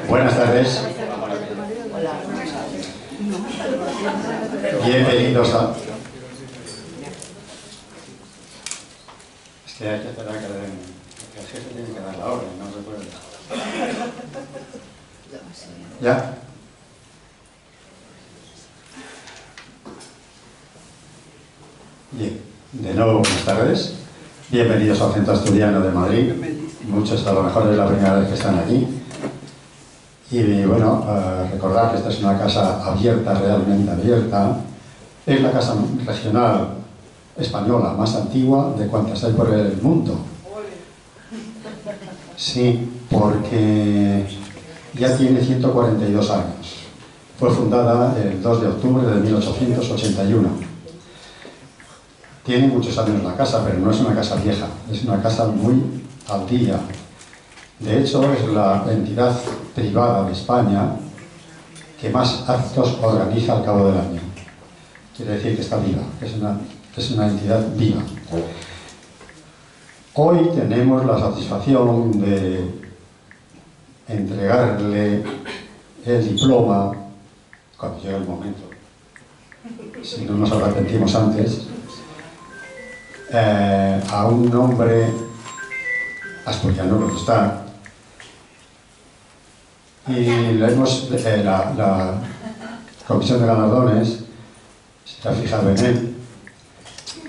Buenas tardes. Bienvenidos a... Es que hay que esperar que el jefe tiene que dar la orden, no se puede. ¿Ya? Bien, de nuevo buenas tardes. Bienvenidos al Centro Asturiano de Madrid. Muchos a lo mejor es la primera vez que están aquí. Y bueno, recordar que esta es una casa abierta, realmente abierta. Es la casa regional española más antigua de cuantas hay por el mundo. Sí, porque ya tiene 142 años. Fue fundada el 2 de octubre de 1881. Tiene muchos años la casa, pero no es una casa vieja, es una casa muy al día. De hecho, es la entidad privada de España que más actos organiza al cabo del año. Quiere decir que está viva, que es una entidad viva. Hoy tenemos la satisfacción de entregarle el diploma, cuando llegue el momento, si no nos arrepentimos antes, a un hombre asturiano, lo que está. Y la Comisión de Galardones se ha fijado en él,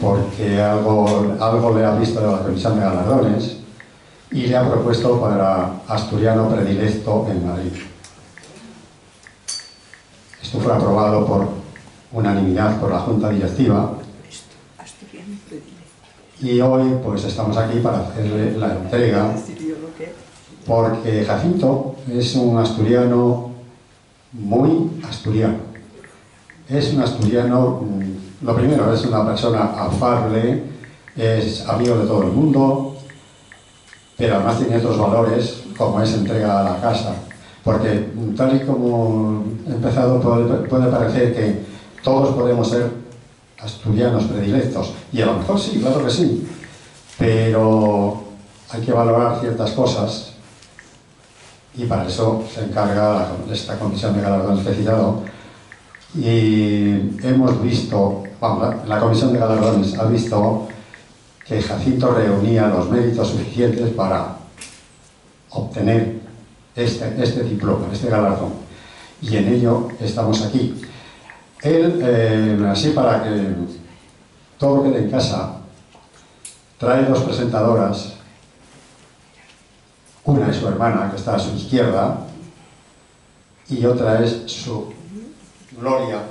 porque algo le ha visto de la Comisión de Galardones y le ha propuesto para asturiano predilecto en Madrid. Esto fue aprobado por unanimidad por la Junta Directiva y hoy pues estamos aquí para hacerle la entrega, porque Jacinto es un asturiano muy asturiano. Es un asturiano, lo primero, es una persona afable, es amigo de todo el mundo, pero además tiene otros valores, como es entrega a la casa. Porque tal y como he empezado, puede parecer que todos podemos ser asturianos predilectos, y a lo mejor sí, claro que sí, pero hay que valorar ciertas cosas. Y para eso se encarga esta Comisión de Galardones que he citado. Y hemos visto, la Comisión de Galardones ha visto que Jacinto reunía los méritos suficientes para obtener este diploma, este galardón. Y en ello estamos aquí. Él, así para que todo quede en casa, trae dos presentadoras. Una es su hermana, que está a su izquierda, y otra es su Gloria,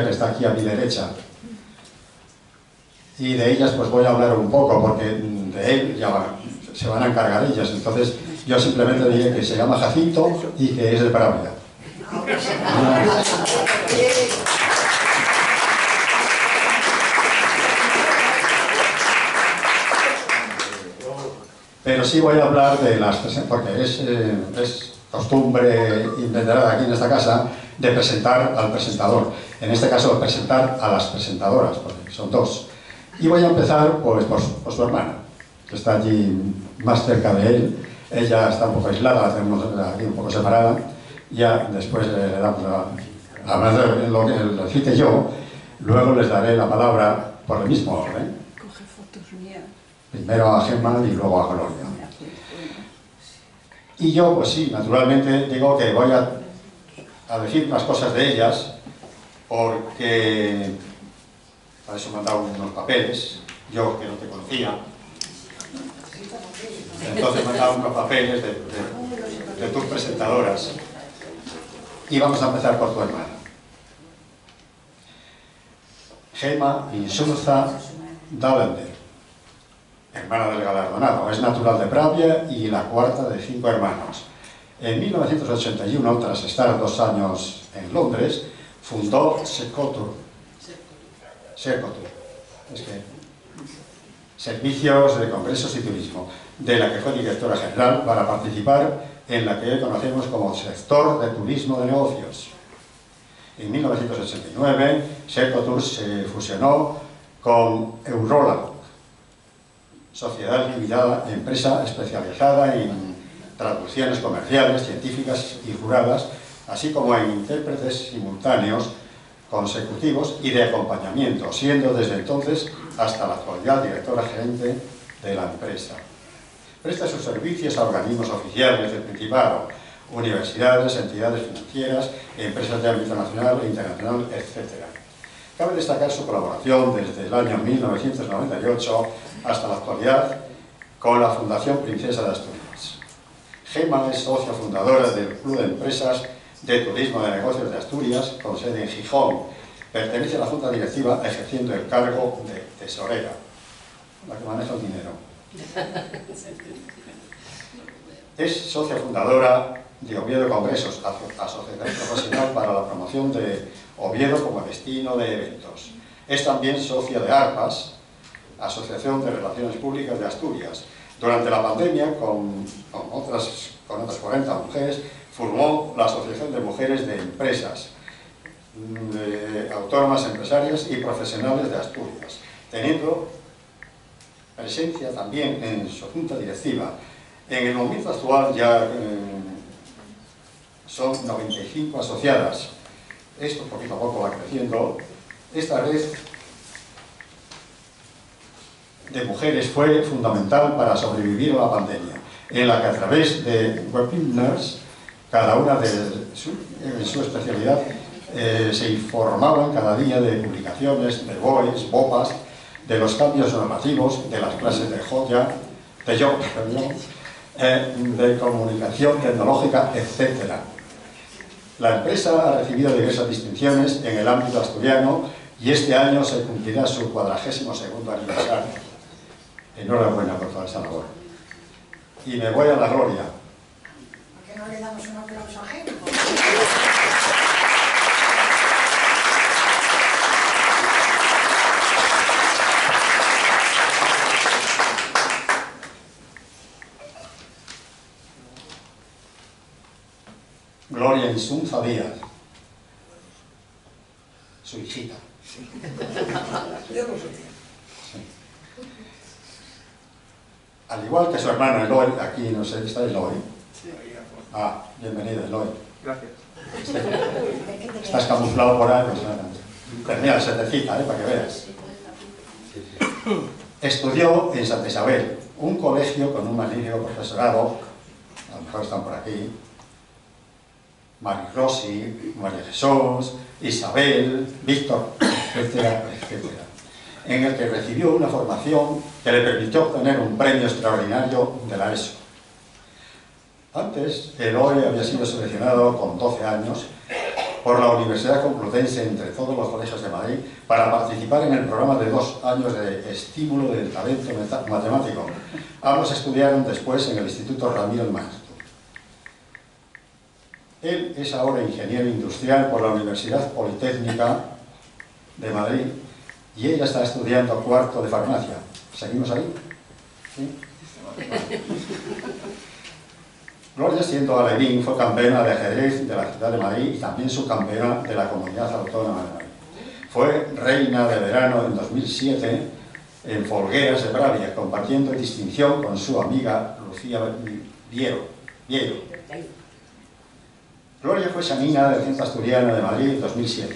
que está aquí a mi derecha. Y de ellas pues voy a hablar un poco, porque de él ya se van a encargar ellas. Entonces yo simplemente diré que se llama Jacinto y que es de Pravia. Pero sí voy a hablar de las presentadoras, porque es costumbre inveterada aquí en esta casa de presentar al presentador. En este caso, de presentar a las presentadoras, porque son dos. Y voy a empezar pues, por su hermana, que está allí más cerca de él. Ella está un poco aislada, la tenemos aquí un poco separada. Ya después le damos además de lo que le cite yo, luego les daré la palabra por el mismo orden. Primero a Gemma y luego a Gloria. Y yo, pues sí, naturalmente digo que voy a decir unas cosas de ellas, porque para eso me han dado unos papeles, yo que no te conocía. Entonces me han dado unos papeles de tus presentadoras. Y vamos a empezar por tu hermana. Gemma Insulza Davender, hermana del galardonado. Es natural de Pravia y la cuarta de 5 hermanos. En 1981, tras estar 2 años en Londres, fundó Secotur. Es que Servicios de Congresos y Turismo, de la que fue directora general, para participar en la que hoy conocemos como sector de turismo de negocios. En 1989, Secotur se fusionó con Euroland, sociedad limitada, empresa especializada en traducciones comerciales, científicas y juradas, así como en intérpretes simultáneos, consecutivos y de acompañamiento, siendo desde entonces hasta la actualidad directora gerente de la empresa. Presta sus servicios a organismos oficiales del Principado, universidades, entidades financieras, empresas de ámbito nacional e internacional, etc. Cabe destacar su colaboración desde el año 1998 hasta la actualidad con la Fundación Princesa de Asturias. Gema es socia fundadora del Club de Empresas de Turismo de Negocios de Asturias, con sede en Gijón. Pertenece a la Junta Directiva ejerciendo el cargo de tesorera, la que maneja el dinero. Es socia fundadora de Oviedo Congresos, asociación profesional para la promoción de Oviedo como destino de eventos. Es también socia de ARPAS, Asociación de Relaciones Públicas de Asturias. Durante la pandemia, con otras 40 mujeres, formó la Asociación de Mujeres de Empresas, autónomas, empresarias y profesionales de Asturias, teniendo presencia también en su junta directiva. En el momento actual ya son 95 asociadas. Esto poquito a poco va creciendo. Esta red de mujeres fue fundamental para sobrevivir a la pandemia, en la que a través de webinars, cada una en su especialidad, se informaban cada día de publicaciones, de BOEs, BOPAs, de los cambios normativos, de las clases de yoga, de comunicación tecnológica, etc. La empresa ha recibido diversas distinciones en el ámbito asturiano y este año se cumplirá su 42º aniversario. Enhorabuena por toda esa labor. Y me voy a la gloria. ¿Por qué no le damos un aplauso a Gema? Gloria Insunza Díaz, su hijita. Yo lo sé. Sí. Al igual que su hermano Eloy, aquí no sé, ¿está Eloy? Sí. Ah, bienvenido Eloy. Gracias. Estás camuflado por ahí, pues nada. Pero mira, se te cita, para que veas. Estudió en Santa Isabel, un colegio con un magnífico profesorado, a lo mejor están por aquí, María Rossi, María Jesús, Isabel, Víctor, etcétera, etcétera, en el que recibió una formación que le permitió obtener un premio extraordinario de la ESO. Antes, Eloy había sido seleccionado con 12 años por la Universidad Complutense entre todos los colegios de Madrid para participar en el programa de 2 años de estímulo del talento matemático. Ambos estudiaron después en el Instituto Ramiro el Maestro. Él es ahora ingeniero industrial por la Universidad Politécnica de Madrid y ella está estudiando 4º de farmacia. ¿Seguimos ahí? ¿Sí? Gloria, siendo alevín, fue campeona de ajedrez de la ciudad de Madrid y también subcampeona de la Comunidad Autónoma de Madrid. Fue reina de verano en 2007 en Folgueras de Bravia, compartiendo distinción con su amiga Lucía Viero. Gloria fue Xanina del Centro Asturiano de Madrid en 2007.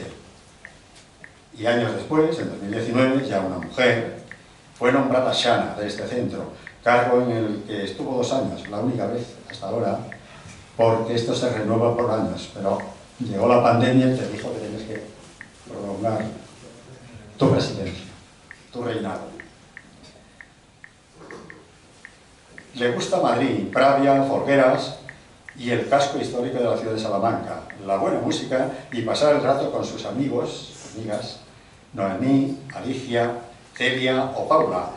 Y años después, en 2019, ya una mujer, fue nombrada Xana de este centro, cargo en el que estuvo 2 años, la única vez hasta ahora, porque esto se renueva por años, pero llegó la pandemia y te dijo que tienes que prolongar tu presidencia, tu reinado. Le gusta Madrid, Pravia, Folgueras y el casco histórico de la ciudad de Salamanca, la buena música y pasar el rato con sus amigas, Noemí, Alicia, Celia o Paula.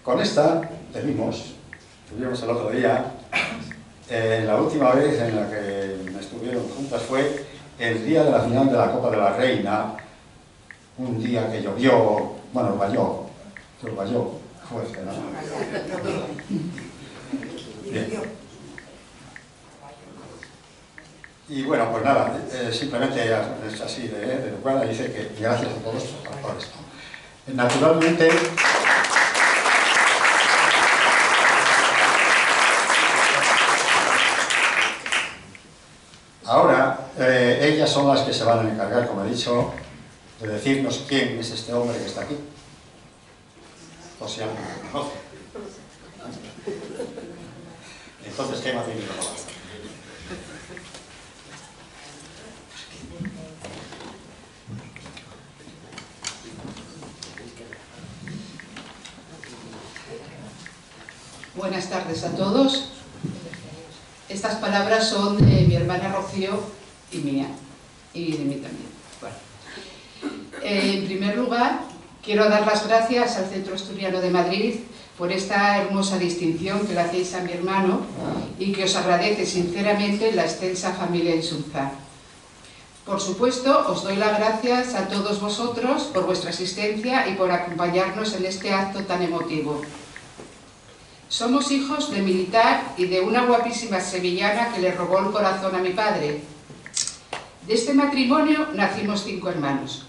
Con esta tuvimos el otro día, la última vez en la que estuvieron juntas fue el día de la final de la Copa de la Reina, un día que llovió, bueno, valló fuerte, ¿no? Bien. Y bueno, pues nada, simplemente es así de educada, dice que gracias a todos por esto. Naturalmente, Ahora, ellas son las que se van a encargar, como he dicho, de decirnos quién es este hombre que está aquí. O si alguien lo conoce. Entonces, ¿qué más tiene que pasar? Buenas tardes a todos. Estas palabras son de mi hermana Rocío y mía, y de mí también. Bueno. En primer lugar, quiero dar las gracias al Centro Asturiano de Madrid por esta hermosa distinción que le hacéis a mi hermano y que os agradece sinceramente la extensa familia Insunza. Por supuesto, os doy las gracias a todos vosotros por vuestra asistencia y por acompañarnos en este acto tan emotivo. Somos hijos de militar y de una guapísima sevillana que le robó el corazón a mi padre. De este matrimonio nacimos 5 hermanos.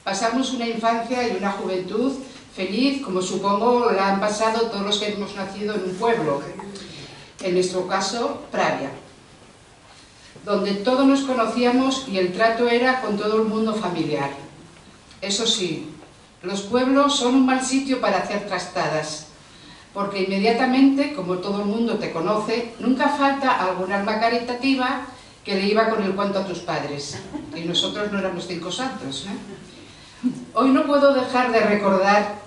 Pasamos una infancia y una juventud feliz, como supongo la han pasado todos los que hemos nacido en un pueblo, en nuestro caso, Pravia, donde todos nos conocíamos y el trato era con todo el mundo familiar. Eso sí, los pueblos son un mal sitio para hacer trastadas, porque inmediatamente, como todo el mundo te conoce, nunca falta algún alma caritativa que le iba con el cuento a tus padres. Y nosotros no éramos 5 santos, ¿eh? Hoy no puedo dejar de recordar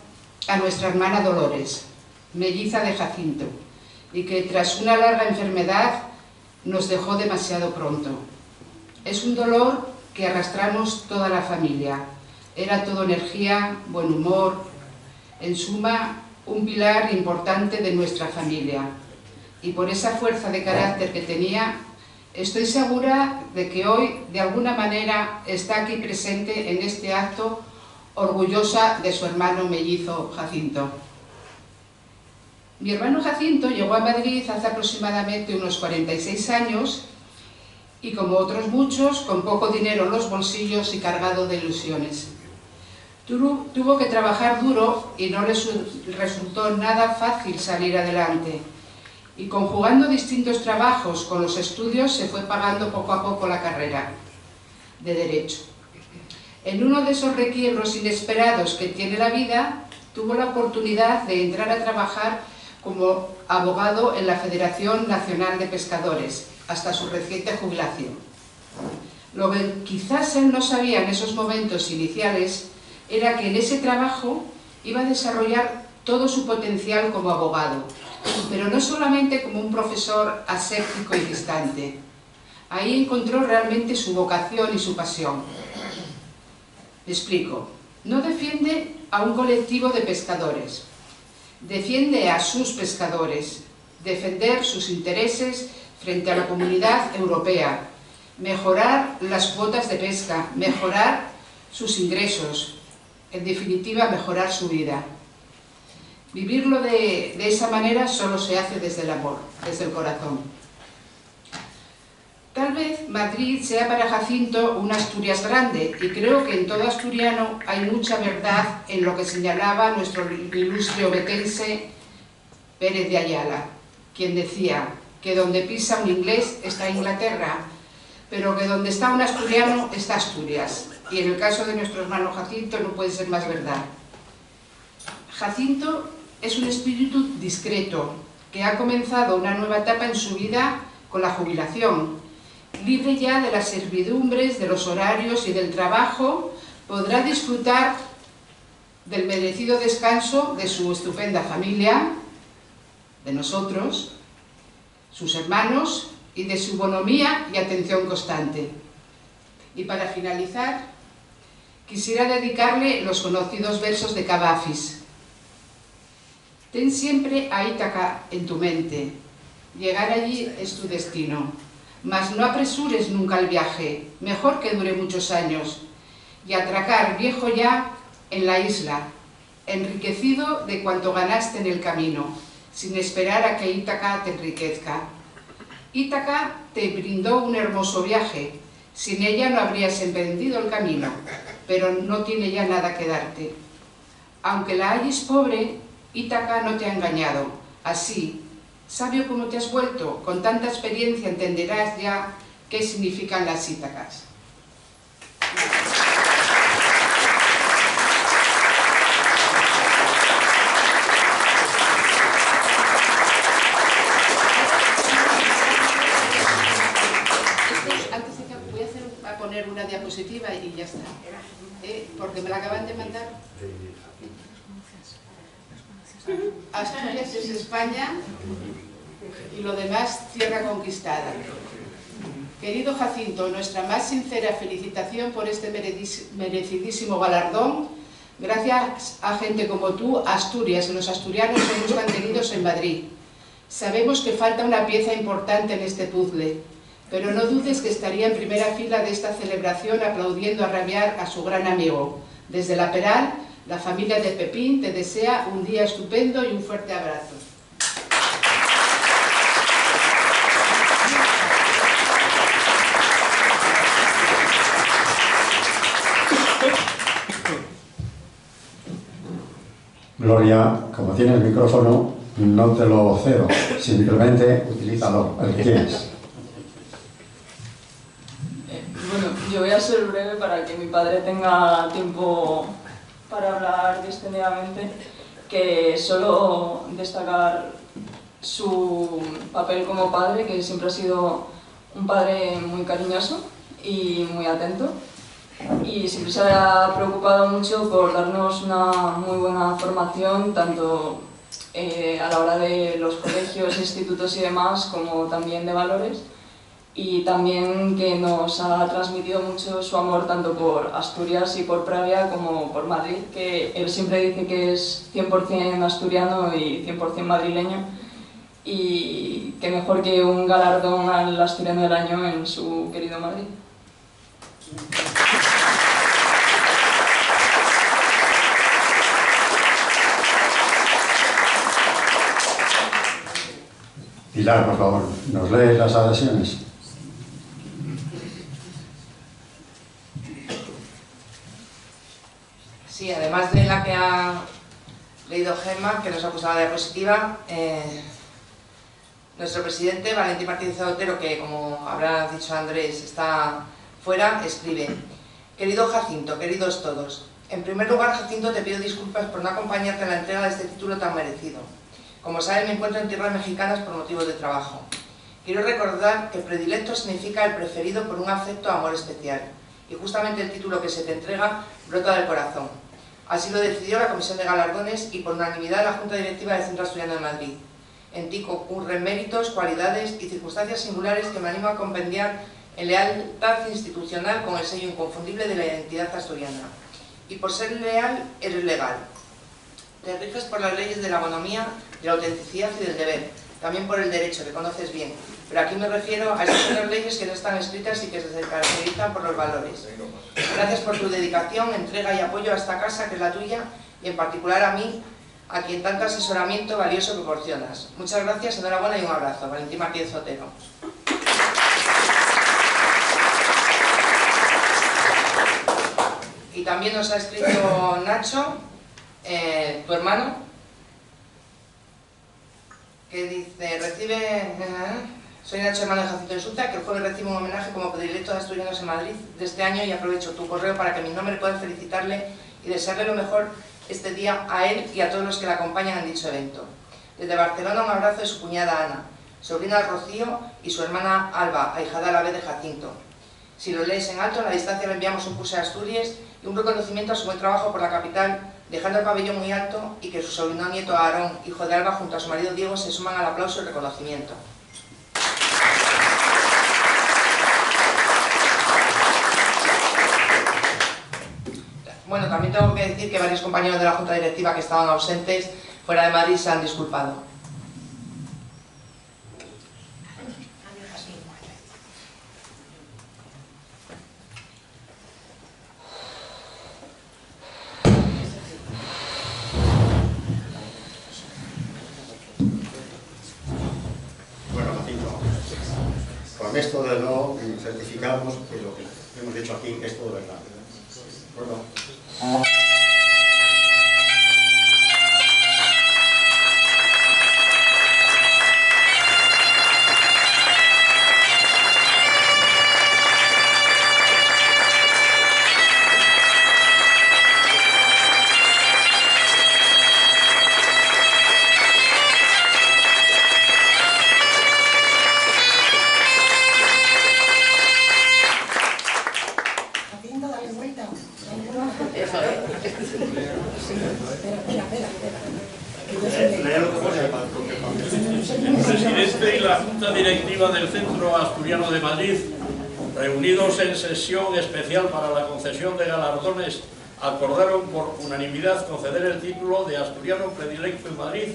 a nuestra hermana Dolores, melliza de Jacinto, y que tras una larga enfermedad nos dejó demasiado pronto. Es un dolor que arrastramos toda la familia. Era todo energía, buen humor, en suma, un pilar importante de nuestra familia. Y por esa fuerza de carácter que tenía, estoy segura de que hoy, de alguna manera, está aquí presente en este acto, orgullosa de su hermano mellizo Jacinto. Mi hermano Jacinto llegó a Madrid hace aproximadamente unos 46 años y, como otros muchos, con poco dinero en los bolsillos y cargado de ilusiones. Tuvo que trabajar duro y no le resultó nada fácil salir adelante. Y conjugando distintos trabajos con los estudios se fue pagando poco a poco la carrera de Derecho. En uno de esos requiebros inesperados que tiene la vida, tuvo la oportunidad de entrar a trabajar como abogado en la Federación Nacional de Pescadores, hasta su reciente jubilación. Lo que quizás él no sabía en esos momentos iniciales era que en ese trabajo iba a desarrollar todo su potencial como abogado, pero no solamente como un profesor aséptico y distante. Ahí encontró realmente su vocación y su pasión. Me explico. No defiende a un colectivo de pescadores, defiende a sus pescadores, defender sus intereses frente a la comunidad europea, mejorar las cuotas de pesca, mejorar sus ingresos, en definitiva, mejorar su vida. Vivirlo de esa manera solo se hace desde el amor, desde el corazón. Tal vez Madrid sea para Jacinto una Asturias grande, y creo que en todo asturiano hay mucha verdad en lo que señalaba nuestro ilustre obetense Pérez de Ayala, quien decía que donde pisa un inglés está Inglaterra, pero que donde está un asturiano está Asturias. Y en el caso de nuestro hermano Jacinto no puede ser más verdad. Jacinto es un espíritu discreto que ha comenzado una nueva etapa en su vida con la jubilación. Libre ya de las servidumbres, de los horarios y del trabajo, podrá disfrutar del merecido descanso de su estupenda familia, de nosotros, sus hermanos y de su bonomía y atención constante. Y para finalizar, quisiera dedicarle los conocidos versos de Cavafis. Ten siempre a Ítaca en tu mente, llegar allí es tu destino, mas no apresures nunca el viaje, mejor que dure muchos años, y atracar viejo ya en la isla, enriquecido de cuanto ganaste en el camino, sin esperar a que Ítaca te enriquezca. Ítaca te brindó un hermoso viaje, sin ella no habrías emprendido el camino, pero no tiene ya nada que darte. Aunque la halles pobre, Ítaca no te ha engañado. Así, sabio como te has vuelto, con tanta experiencia entenderás ya qué significan las Ítacas. Voy a poner una diapositiva y ya está, porque me la acaban de mandar. Asturias es España y lo demás tierra conquistada. Querido Jacinto, nuestra más sincera felicitación por este merecidísimo galardón. Gracias a gente como tú, Asturias y los asturianos somos mantenidos en Madrid. Sabemos que falta una pieza importante en este puzzle, pero no dudes que estaría en primera fila de esta celebración aplaudiendo a rabiar a su gran amigo. Desde La Peral, la familia de Pepín te desea un día estupendo y un fuerte abrazo. Gloria, como tienes el micrófono, no te lo cedo, simplemente utilízalo, el que tienes. Bueno, yo voy a ser breve para que mi padre tenga tiempo para hablar distendidamente, que solo destacar su papel como padre, que siempre ha sido un padre muy cariñoso y muy atento, y siempre se ha preocupado mucho por darnos una muy buena formación, tanto a la hora de los colegios, institutos y demás, como también de valores, y también que nos ha transmitido mucho su amor tanto por Asturias y por Pravia como por Madrid, que él siempre dice que es 100% asturiano y 100% madrileño, y que mejor que un galardón al asturiano del año en su querido Madrid. Pilar, por favor, ¿nos lees las adhesiones? Sí, además de la que ha leído Gemma, que nos ha puesto la diapositiva, nuestro presidente, Valentín Martínez Otero, que como habrá dicho Andrés, está fuera, escribe: Querido Jacinto, queridos todos, en primer lugar, Jacinto, te pido disculpas por no acompañarte en la entrega de este título tan merecido. Como sabes, me encuentro en tierras mexicanas por motivos de trabajo. Quiero recordar que predilecto significa el preferido por un afecto o amor especial, y justamente el título que se te entrega brota del corazón. Así lo decidió la Comisión de Galardones y por unanimidad la Junta Directiva del Centro Asturiano de Madrid. En ti concurren méritos, cualidades y circunstancias singulares que me animo a compendiar en lealtad institucional con el sello inconfundible de la identidad asturiana. Y por ser leal, eres legal. Te riges por las leyes de la bonomía, de la autenticidad y del deber, también por el derecho, que conoces bien. Pero aquí me refiero a esas otras leyes que no están escritas y que se caracterizan por los valores. Gracias por tu dedicación, entrega y apoyo a esta casa, que es la tuya, y en particular a mí, a quien tanto asesoramiento valioso proporcionas. Muchas gracias, enhorabuena y un abrazo. Valentín Martínez Otero. Y también nos ha escrito Nacho, tu hermano, que dice: soy Nacho, hermano de Jacinto Insulza, que el jueves recibo un homenaje como predilecto de asturianos en Madrid de este año, y aprovecho tu correo para que mi nombre pueda felicitarle y desearle lo mejor este día a él y a todos los que le acompañan en dicho evento. Desde Barcelona, un abrazo de su cuñada Ana, sobrina de Rocío, y su hermana Alba, ahijada a la vez de Jacinto. Si lo lees en alto, a la distancia le enviamos un pulse a Asturias y un reconocimiento a su buen trabajo por la capital, dejando el pabellón muy alto, y que su sobrino nieto Aarón, hijo de Alba, junto a su marido Diego, se suman al aplauso y reconocimiento. Bueno, también tengo que decir que varios compañeros de la Junta Directiva que estaban ausentes fuera de Madrid se han disculpado. Bueno, Jacinto, con esto de lo certificamos que lo que hemos dicho aquí es todo verdad. ¿De acuerdo? directiva del Centro Asturiano de Madrid, reunidos en sesión especial para la concesión de galardones, acordaron por unanimidad conceder el título de asturiano predilecto en Madrid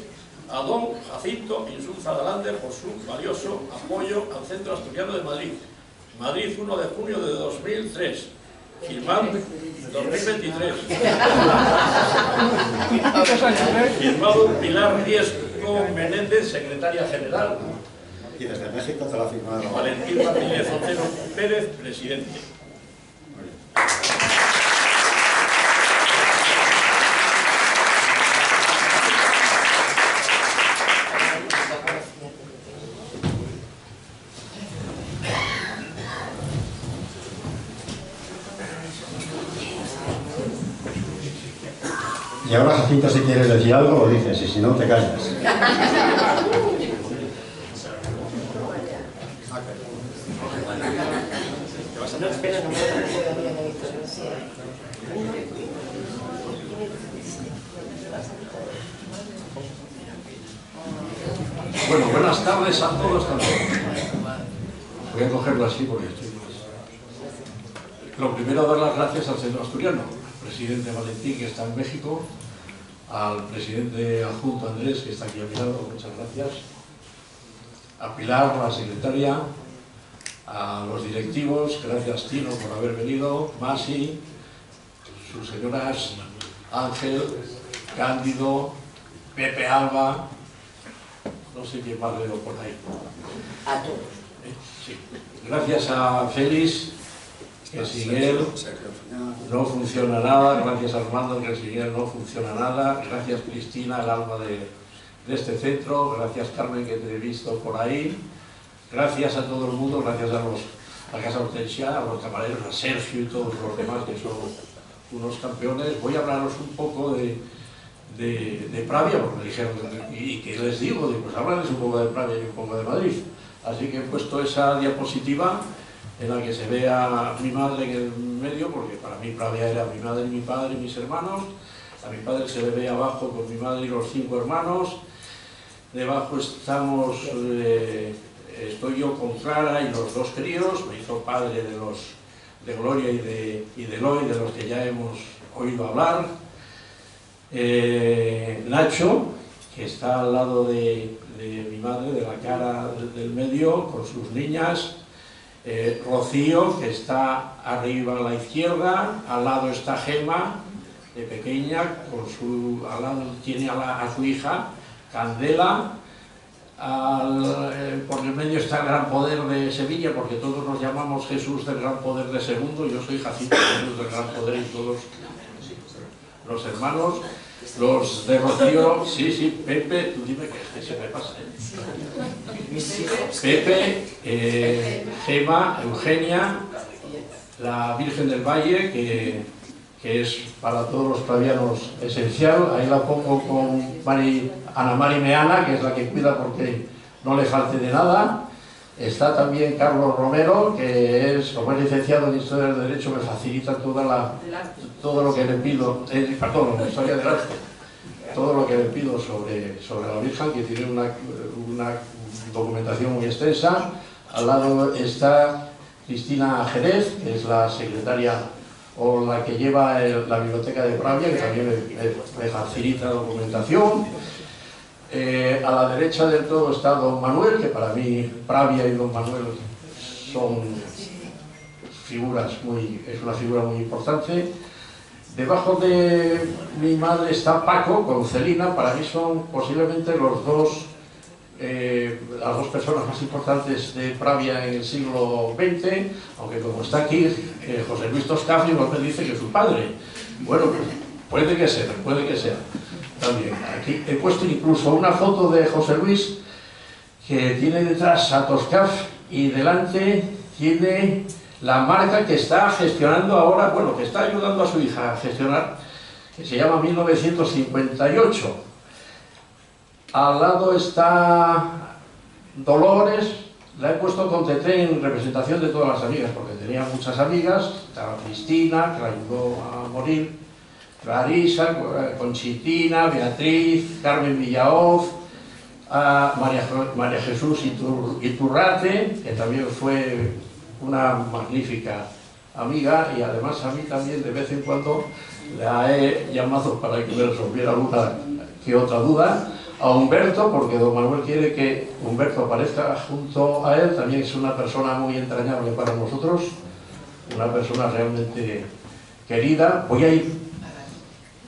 a don Jacinto Insulza de Lander por su valioso apoyo al Centro Asturiano de Madrid. Madrid, 1 de junio de 2003. Firmado 2023. Firmado Pilar Riesco Menéndez, secretaria general. Y desde México te la firmaron. Valentín Martínez Otero Pérez, presidente. Y ahora, Jacinto, si quieres decir algo, lo dices, y si no, te callas. Bueno, buenas tardes a todos también. Voy a cogerlo así porque estoy más. Lo primero, dar las gracias al Centro Asturiano, al presidente Valentín, que está en México, al presidente adjunto Andrés, que está aquí a mi lado, muchas gracias, a Pilar, la secretaria, a los directivos, gracias Tino por haber venido, Masi, sus señoras Ángel, Cándido, Pepe Alba, no sé quién más veo por ahí. A todos. Sí. Gracias a Félix, que sin él no funciona nada, gracias a Armando, que sin él no funciona nada, gracias Cristina, el alma de este centro, gracias Carmen, que te he visto por ahí, gracias a todo el mundo, gracias a la Casa Hortensia, a los camareros, a Sergio y todos los demás que son unos campeones. Voy a hablaros un poco de Pravia, porque me dijeron, ¿y qué les digo? Pues hablarles un poco de Pravia y un poco de Madrid. Así que he puesto esa diapositiva en la que se ve a mi madre en el medio, porque para mí Pravia era mi madre y mi padre y mis hermanos. A mi padre se le ve abajo con mi madre y los 5 hermanos. Debajo estamos, estoy yo con Clara y los 2 críos. Me hizo padre de Gloria y de Eloy, de los que ya hemos oído hablar. Nacho, que está al lado de mi madre, de la cara del medio, con sus niñas. Rocío, que está arriba a la izquierda, al lado está Gema, de pequeña, al lado tiene a su hija, Candela, por el medio está el Gran Poder de Sevilla, porque todos nos llamamos Jesús del Gran Poder de Segundo, yo soy Jacinto Jesús del Gran Poder y todos los hermanos. Los de Rocío, sí, Pepe, tú dime que se me pasa, Pepe, Gema, Eugenia, la Virgen del Valle, que es para todos los pravianos esencial. Ahí la pongo con Ana Mari Meana, que es la que cuida porque no le falte de nada. Está también Carlos Romero, que es, como es licenciado en Historia del Derecho, me facilita todo lo que le pido, perdón, en Historia del Arte, todo lo que le pido sobre la Virgen, que tiene una documentación muy extensa. Al lado está Cristina Jerez, que es la secretaria o la que lleva la biblioteca de Pravia, que también me facilita documentación. A la derecha del todo está don Manuel, que para mí Pravia y don Manuel son es una figura muy importante. Debajo de mi madre está Paco con Celina. Para mí son posiblemente las dos personas más importantes de Pravia en el siglo XX, aunque como está aquí José Luis Toscafio nos me dice que es su padre. Bueno, pues puede que sea. También aquí he puesto incluso una foto de José Luis, que tiene detrás a Toscaf y delante tiene la marca que está gestionando ahora, bueno, que está ayudando a su hija a gestionar, que se llama 1958. Al lado está Dolores, la he puesto con TT en representación de todas las amigas, porque tenía muchas amigas. Estaba Cristina, que la ayudó a morir, Clarisa, Conchitina, Beatriz, Carmen Villaoz, a María Jesús Iturrate, que también fue una magnífica amiga, y además a mí también de vez en cuando la he llamado para que me resolviera alguna que otra duda. A Humberto, porque don Manuel quiere que Humberto aparezca junto a él, también es una persona muy entrañable para nosotros, una persona realmente querida. Voy a ir...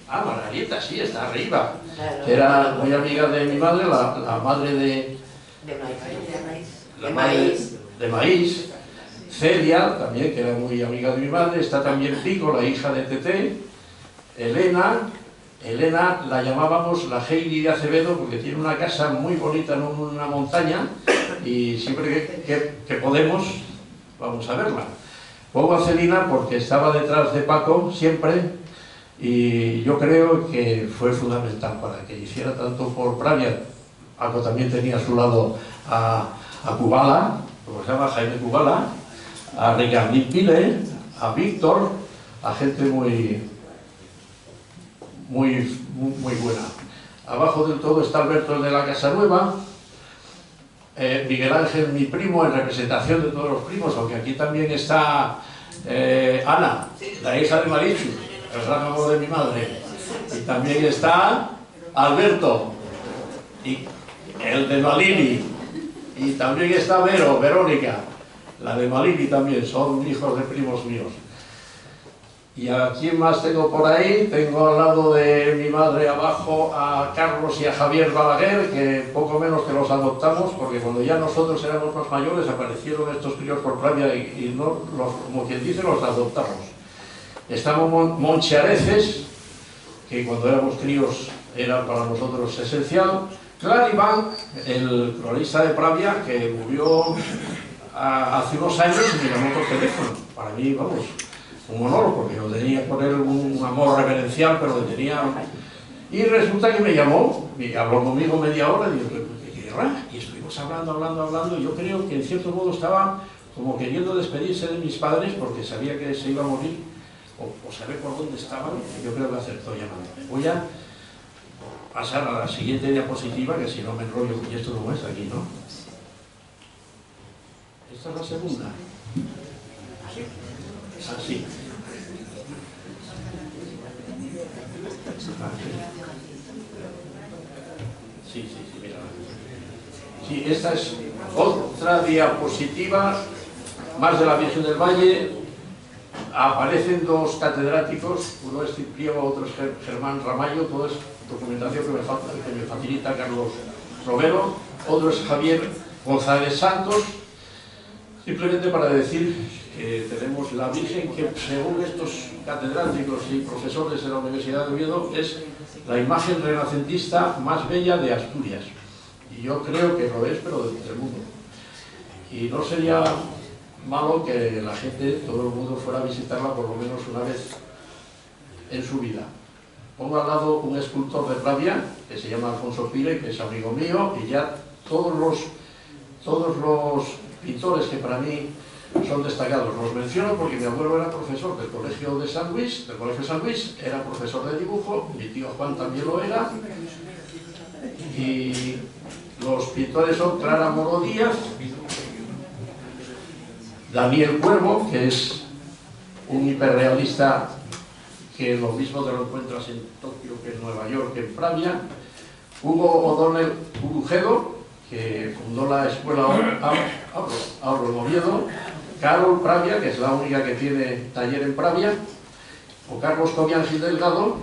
Ah, Margarita, sí, está arriba. Era muy amiga de mi madre, la madre de Maíz. Celia, también, que era muy amiga de mi madre. Está también Pico, la hija de Tete. Elena la llamábamos la Heidi de Acevedo porque tiene una casa muy bonita en una montaña y siempre que podemos vamos a verla. Pongo a Celina porque estaba detrás de Paco siempre y yo creo que fue fundamental para que hiciera tanto por Pravia. Paco también tenía a su lado a Kubala, como se llama Jaime Kubala, a Ricardín Pile, a Víctor, a gente muy buena. Abajo del todo está Alberto, el de la Casa Nueva, Miguel Ángel, mi primo, en representación de todos los primos, aunque aquí también está Ana, la hija de Marichu, el gran amor de mi madre, y también está Alberto, y el de Malini, y también está Verónica, la de Malini también, son hijos de primos míos. ¿Y a quién más tengo por ahí? Tengo al lado de mi madre abajo a Carlos y a Javier Balaguer, que poco menos que los adoptamos, porque cuando ya nosotros éramos más mayores aparecieron estos críos por Pravia y no, como quien dice, los adoptamos. Estamos Monchi Areces, que cuando éramos críos era para nosotros esencial. Claribán, el cronista de Pravia, que murió hace unos años y me llamó por teléfono. Para mí, vamos, un honor, porque yo tenía por él un amor reverencial, pero le tenía... Y resulta que me llamó, y habló conmigo media hora, y yo, y estuvimos hablando, y yo creo que en cierto modo estaba como queriendo despedirse de mis padres, porque sabía que se iba a morir, o saber por dónde estaban, y yo creo que acertó llamándome. Voy a pasar a la siguiente diapositiva, que si no me enrollo, y esto no es aquí, ¿no? Esta es la segunda. Así. Sí, mira. Sí, esta es otra diapositiva más de la Virgen del Valle. Aparecen dos catedráticos, uno es Cipriano, otro es Germán Ramallo, todo es documentación que me facilita Carlos Romero, otro es Javier González Santos, simplemente para decir que tenemos la Virgen que, según estos catedráticos y profesores de la Universidad de Oviedo, es la imagen renacentista más bella de Asturias. Y yo creo que lo es, pero del mundo. Y no sería malo que la gente, todo el mundo, fuera a visitarla por lo menos una vez en su vida. Pongo al lado un escultor de Pravia, que se llama Alfonso Pire, que es amigo mío, y ya todos los pintores que para mí son destacados. Los menciono porque mi abuelo era profesor del Colegio de San Luis, era profesor de dibujo, mi tío Juan también lo era, y los pintores son Clara Moro Díaz, Daniel Cuervo, que es un hiperrealista que lo mismo te lo encuentras en Tokio que en Nueva York, que en Pravia, Hugo O'Donnell Urujedo, que fundó la escuela Auro en Oviedo, Carol Pravia, que es la única que tiene taller en Pravia, o Carlos Cobian Gil Delgado,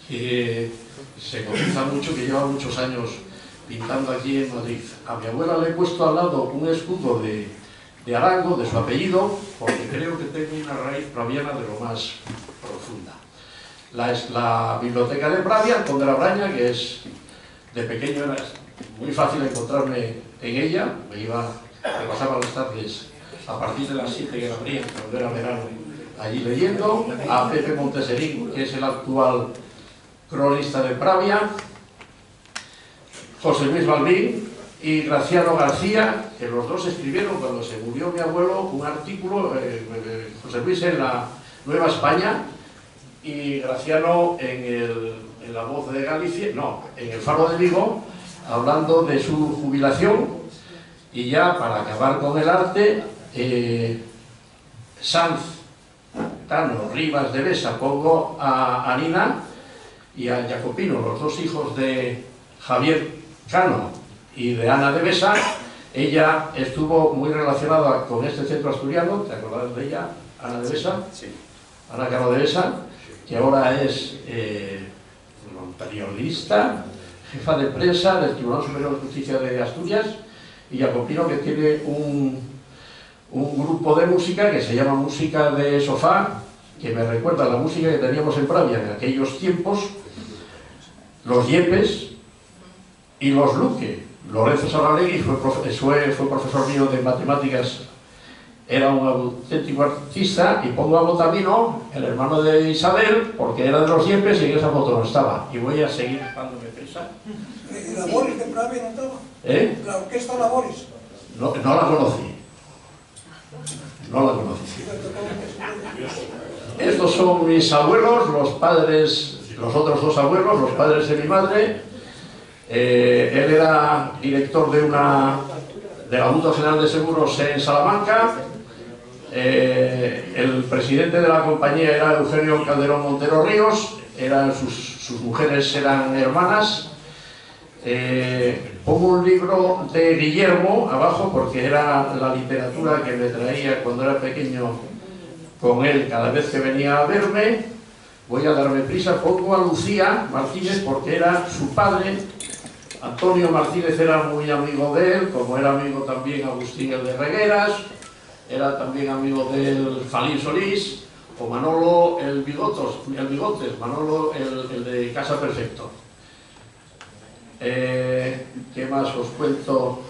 que se conoce mucho, que lleva muchos años pintando aquí en Madrid. A mi abuela le he puesto al lado un escudo de Arango, de su apellido, porque creo que tiene una raíz praviana de lo más profunda. La biblioteca de Pravia, con de la Braña, que es de pequeño era muy fácil encontrarme en ella, me pasaba las tardes a partir de las 7 que la abrían, cuando era verano, allí leyendo, a Pepe Monteserín, que es el actual cronista de Pravia, José Luis Balbín y Graciano García, que los dos escribieron cuando se murió mi abuelo un artículo, José Luis en la Nueva España y Graciano en La Voz de Galicia, no, en El Faro de Vigo, hablando de su jubilación, y ya para acabar con el arte, Sanz, Cano, Rivas de Besa, pongo a Nina y a Jacopino, los dos hijos de Javier Cano y de Ana de Besa. Ella estuvo muy relacionada con este centro asturiano, ¿te acordarás de ella? Ana de Besa, Sí. Ana Cano de Besa, que ahora es periodista, jefa de prensa del Tribunal Superior de Justicia de Asturias, y Jacopino, que tiene un grupo de música que se llama Música de Sofá, que me recuerda a la música que teníamos en Pravia en aquellos tiempos, los Yepes y los Luque. Lorenzo Saralegui fue profesor mío de matemáticas, era un auténtico artista, y pongo a Botamino, el hermano de Isabel, porque era de los Yepes y en esa foto no estaba. Y voy a seguir cuando me pesa. ¿Y la Boris de Pravia no estaba? ¿Eh? ¿La orquesta La Boris? No la conocí. No la conocí. Estos son mis abuelos, los padres, los otros dos abuelos, los padres de mi madre. Él era director de la Junta General de Seguros en Salamanca. El presidente de la compañía era Eugenio Calderón Montero Ríos. Sus mujeres eran hermanas. Pongo un libro de Guillermo abajo porque era la literatura que me traía cuando era pequeño con él cada vez que venía a verme. Voy a darme prisa, pongo a Lucía Martínez porque era su padre. Antonio Martínez era muy amigo de él, como era amigo también Agustín el de Regueras, era también amigo del Falín Solís, o Manolo el Bigotes, Manolo el de Casa Perfecto. ¿Qué más os cuento?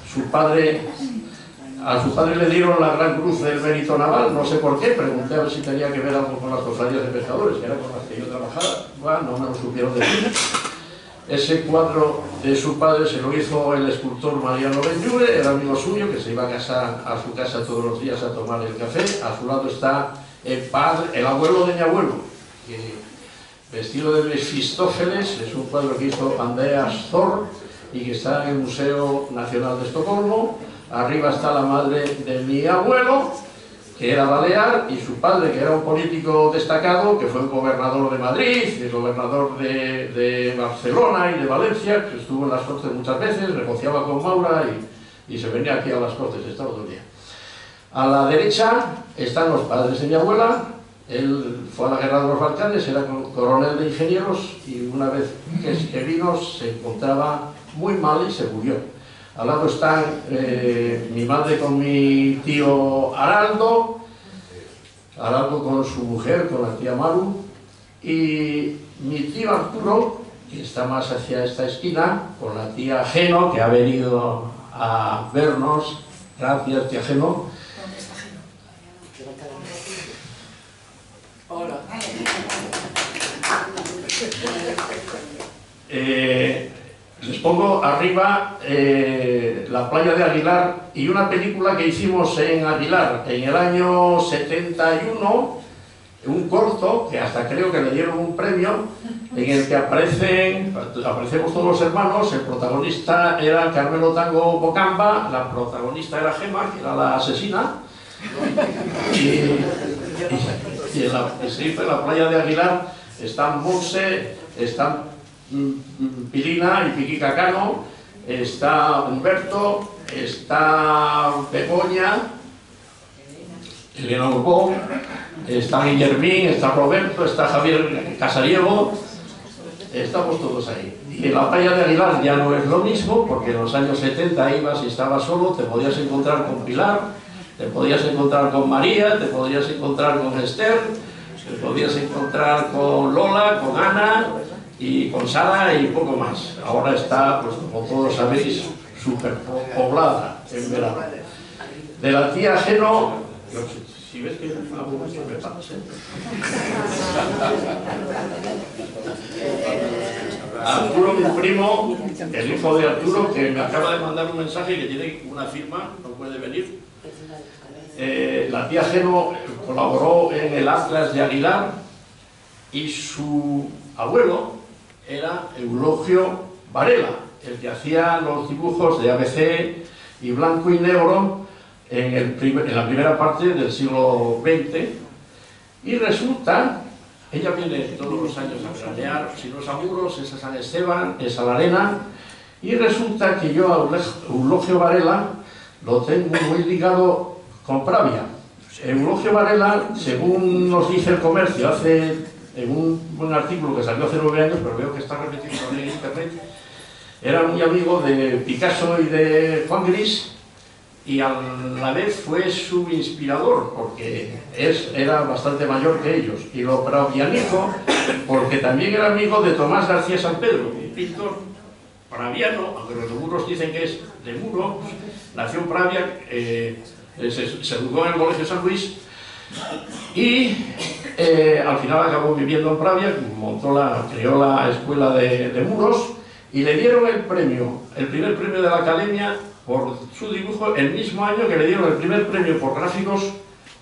A su padre le dieron la Gran Cruz del Mérito Naval, no sé por qué, pregunté a ver si tenía que ver algo con las cofradías de pescadores, que era con las que yo trabajaba. Bueno, no me lo supieron decir. Ese cuadro de su padre se lo hizo el escultor Mariano Benlluve, era amigo suyo, que se iba a su casa todos los días a tomar el café. A su lado está el abuelo de mi abuelo, que, vestido de Mefistófeles, es un cuadro que hizo Andreas Thor y que está en el Museo Nacional de Estocolmo. Arriba está la madre de mi abuelo, que era balear, y su padre, que era un político destacado, que fue gobernador de Madrid, el gobernador de Barcelona y de Valencia, que estuvo en las Cortes muchas veces, negociaba con Maura y se venía aquí a las Cortes, estaba todo el día. A la derecha están los padres de mi abuela. Él fue a la guerra de los Balcanes, era coronel de ingenieros, y una vez que vino se encontraba muy mal y se murió. Al lado están mi madre con mi tío Araldo con su mujer, con la tía Maru, y mi tío Arturo, que está más hacia esta esquina, con la tía Geno, que ha venido a vernos. Gracias, tía Geno. ¿Dónde está Geno? Hola. Les pongo arriba la playa de Aguilar y una película que hicimos en Aguilar en el año 71, un corto que hasta creo que le dieron un premio, en el que aparecemos todos los hermanos. El protagonista era Carmelo Tango Bocamba, la protagonista era Gema, que era la asesina, y se hizo en la playa de Aguilar. Están Monse, están Pilina y Piquica Cano, está Humberto, está Begoña, Elena Urbó, está Guillermín, está Roberto, está Javier Casariego, estamos todos ahí. Y en la playa de Aguilar ya no es lo mismo, porque en los años 70 ibas y estabas solo, te podías encontrar con Pilar, te podías encontrar con María, te podías encontrar con Esther, te podías encontrar con Lola, con Ana y con Sara y poco más. Ahora está, pues como todos sabéis, superpoblada en verano. De la tía Geno, si ves que me pasa, Arturo, mi primo, el hijo de Arturo, que me acaba de mandar un mensaje que tiene una firma, no puede venir. La tía Geno colaboró en el Atlas de Aguilar y su abuelo era Eulogio Varela, el que hacía los dibujos de ABC y blanco y negro en la primera parte del siglo XX, y resulta, ella viene todos los años a veranear, si no es a Muros, es a San Esteban, es a La Arena, y resulta que yo a Eulogio Varela lo tengo muy ligado con Pravia. Eulogio Varela, según nos dice El Comercio, en un artículo que salió hace 9 años, pero veo que está repetido en internet, era muy amigo de Picasso y de Juan Gris, y a la vez fue su inspirador, porque era bastante mayor que ellos, y lo pravianizo porque también era amigo de Tomás García San Pedro, un pintor praviano, aunque los de Muros dicen que es de Muros, nació en Pravia, se educó en el Colegio San Luis, y al final acabó viviendo en Pravia, creó la escuela de Muros, y le dieron el primer premio de la Academia por su dibujo el mismo año que le dieron el primer premio por gráficos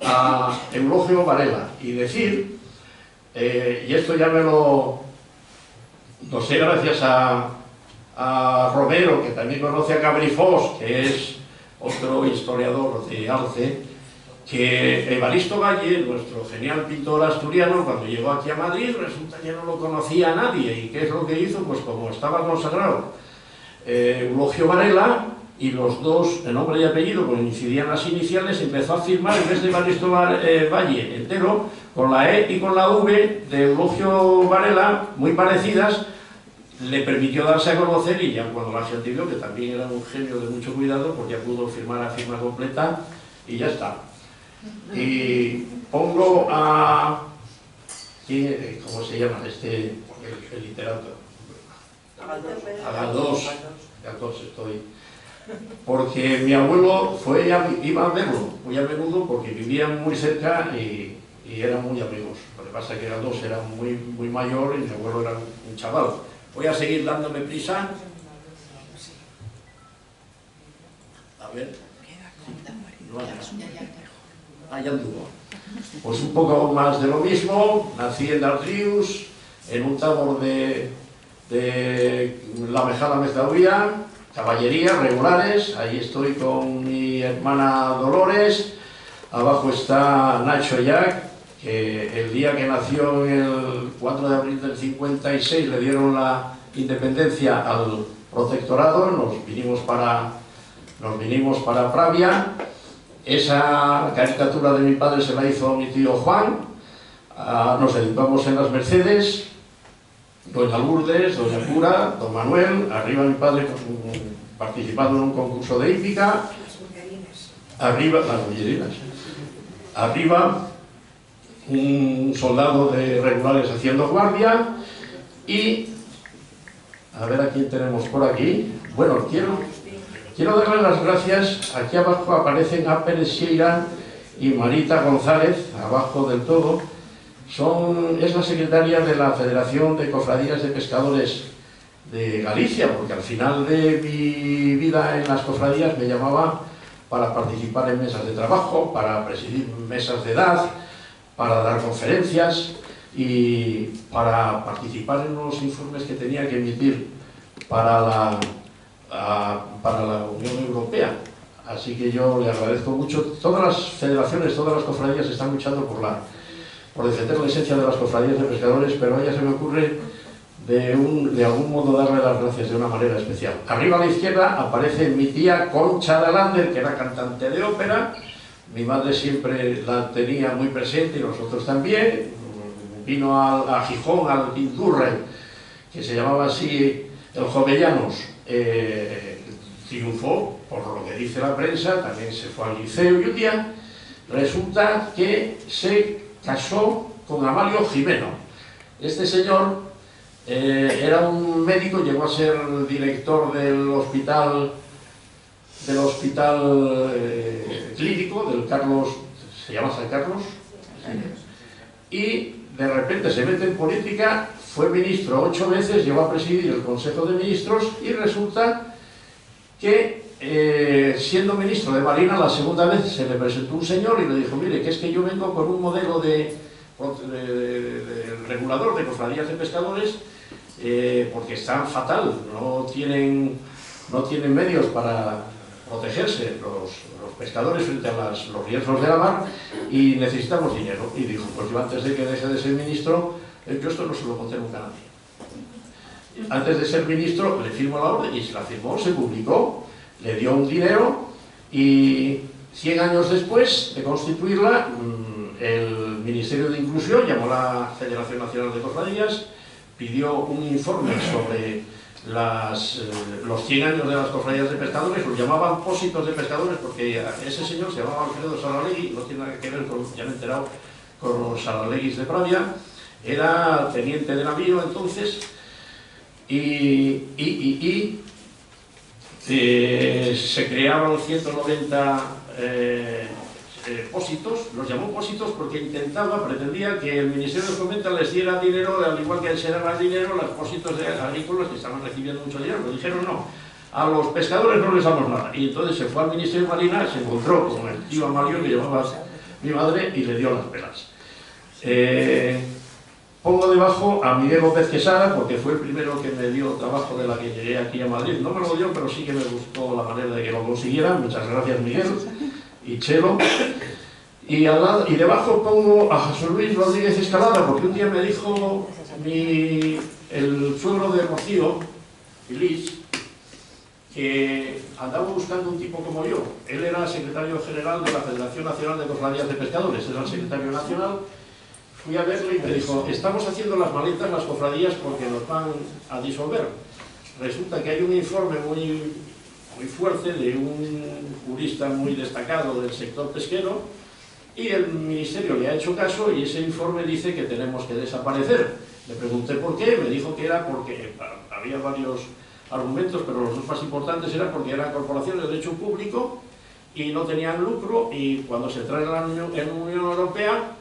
a Eulogio Varela. Y decir, y esto ya lo sé gracias a Romero, que también conoce a Cabrifós, que es otro historiador de arte, que Evaristo Valle, nuestro genial pintor asturiano, cuando llegó aquí a Madrid, resulta que no lo conocía a nadie. ¿Y qué es lo que hizo? Pues como estaba consagrado Eulogio Varela, y los dos, el nombre y apellido, pues incidían las iniciales, empezó a firmar, en vez de Evaristo Valle entero, con la E y con la V de Eulogio Varela, muy parecidas, le permitió darse a conocer, y ya cuando la gente vio que también era un genio de mucho cuidado, pues ya pudo firmar la firma completa y ya está. Y pongo a... ¿cómo se llama este? El literato. A Galdós estoy. Porque mi abuelo iba a verlo muy a menudo, porque vivían muy cerca y eran muy amigos. Lo que pasa es que Galdós era muy mayor y mi abuelo era un chaval. Voy a seguir dándome prisa. A ver. Ya anduvo. Pues un poco más de lo mismo. Nací en Dartrius, en un tabor de la Mejada Mezdaudía, caballería, regulares. Ahí estoy con mi hermana Dolores. Abajo está Nacho Jack, que el día que nació, el 4 de abril del 56, le dieron la independencia al protectorado. Nos vinimos para Pravia. Esa caricatura de mi padre se la hizo mi tío Juan. Nos educamos en las Mercedes, doña Lourdes, doña Pura, don Manuel. Arriba mi padre participando en un concurso de hípica. Arriba, las bollerinas. Arriba un soldado de regulares haciendo guardia. Y a ver a quién tenemos por aquí. Bueno, quiero darle las gracias. Aquí abajo aparecen a Pérez Sieira y Marita González, abajo del todo. Es la secretaria de la Federación de Cofradías de Pescadores de Galicia, porque al final de mi vida en las cofradías me llamaba para participar en mesas de trabajo, para presidir mesas de edad, para dar conferencias y para participar en los informes que tenía que emitir para la Unión Europea. Así que yo le agradezco mucho. Todas las federaciones, todas las cofradías están luchando por defender la esencia de las cofradías de pescadores, pero a ella se me ocurre de algún modo darle las gracias de una manera especial. Arriba a la izquierda aparece mi tía Concha de Lander, que era cantante de ópera. Mi madre siempre la tenía muy presente y nosotros también. Vino a Gijón, al Indurre, que se llamaba así el Jovellanos. Triunfó, por lo que dice la prensa, también se fue al liceo, y un día resulta que se casó con Amalio Jimeno. Este señor era un médico, llegó a ser director del hospital clínico del Carlos, ¿se llama San Carlos? Y de repente se mete en política, fue ministro 8 veces, llegó a presidir el Consejo de Ministros, y resulta que siendo ministro de Marina, la segunda vez se le presentó un señor y le dijo: mire, que es que yo vengo con un modelo de regulador de cofradías de pescadores, porque están fatal, no tienen medios para protegerse los pescadores frente a los riesgos de la mar y necesitamos dinero. Y dijo, pues yo antes de que deje de ser ministro, yo esto no se lo conté nunca a nadie. Antes de ser ministro le firmó la orden y se la firmó, se publicó, le dio un dinero y 100 años después de constituirla, el Ministerio de Inclusión llamó a la Federación Nacional de Cofradías, pidió un informe sobre los 100 años de las cofradías de pescadores, los llamaban pósitos de pescadores porque ese señor se llamaba Alfredo Saralegui, no tiene nada que ver con, ya me he enterado, con los Saraleguis de Pravia, era teniente de navío entonces, se crearon 190 pósitos, los llamó pósitos porque pretendía que el Ministerio de Fomento les diera dinero, al igual que se daba dinero a los pósitos agrícolas que estaban recibiendo mucho dinero. Lo dijeron no, a los pescadores no les damos nada. Y entonces se fue al Ministerio de Marina, se encontró con el tío Amalio que llamaba mi madre y le dio las pelas. Pongo debajo a Miguel López Quesada porque fue el primero que me dio trabajo de la que llegué aquí a Madrid. No me lo dio, pero sí que me gustó la manera de que lo consiguiera. Muchas gracias, Miguel y Chelo. Y debajo pongo a José Luis Rodríguez Escalada porque un día me dijo el suegro de Rocío, Feliz, que andaba buscando un tipo como yo. Él era secretario general de la Federación Nacional de Cofradías de Pescadores, era el secretario nacional. Fui a verle y me dijo, estamos haciendo las maletas, las cofradías, porque nos van a disolver. Resulta que hay un informe muy fuerte de un jurista muy destacado del sector pesquero y el ministerio le ha hecho caso y ese informe dice que tenemos que desaparecer. Le pregunté por qué, me dijo que era porque había varios argumentos, pero los dos más importantes eran porque eran corporaciones de derecho público y no tenían lucro, y cuando se trae en la Unión Europea